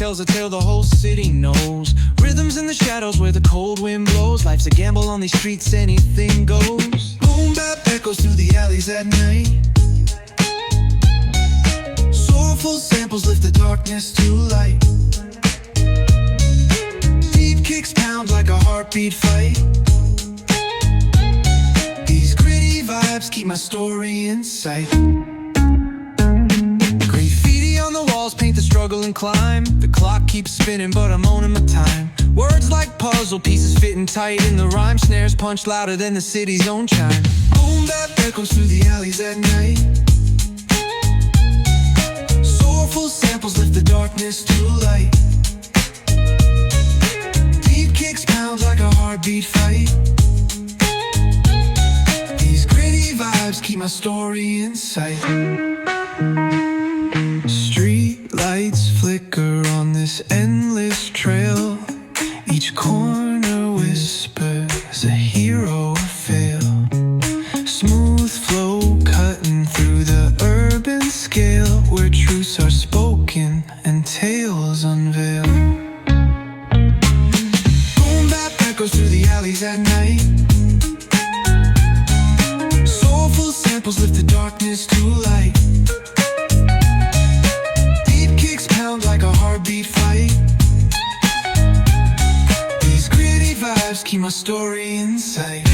tells a tale the whole city knows. Rhythms in the shadows where the cold wind blows. Life's a gamble on these streets, anything goes. Boom bap echoes through the alleys at night. Soulful samples lift the darkness to light. Deep kicks pound like a heartbeat fight. These gritty vibes keep my story in sight. Graffiti on the walls paint the struggle and climb. The clock keeps spinning but I'm owning my time. Words like puzzle pieces fitting tight in the rhyme. Snares punch louder than the city's own chime. Boom bap echoes through the alleys at night. Soulful samples lift the darkness to light. Deep kicks pound like a heartbeat fight. These gritty vibes keep my story in sight. Street lights flicker on this endless trail. Each corner whispers a hero fail. Smooth flow cutting through the urban scale, where truths are spoken and tales unveil. Boom bap echoes through the alleys at night. Soulful samples lift the darkness to light. Deep kicks pound like a heartbeat fight. These gritty vibes keep my story in sight.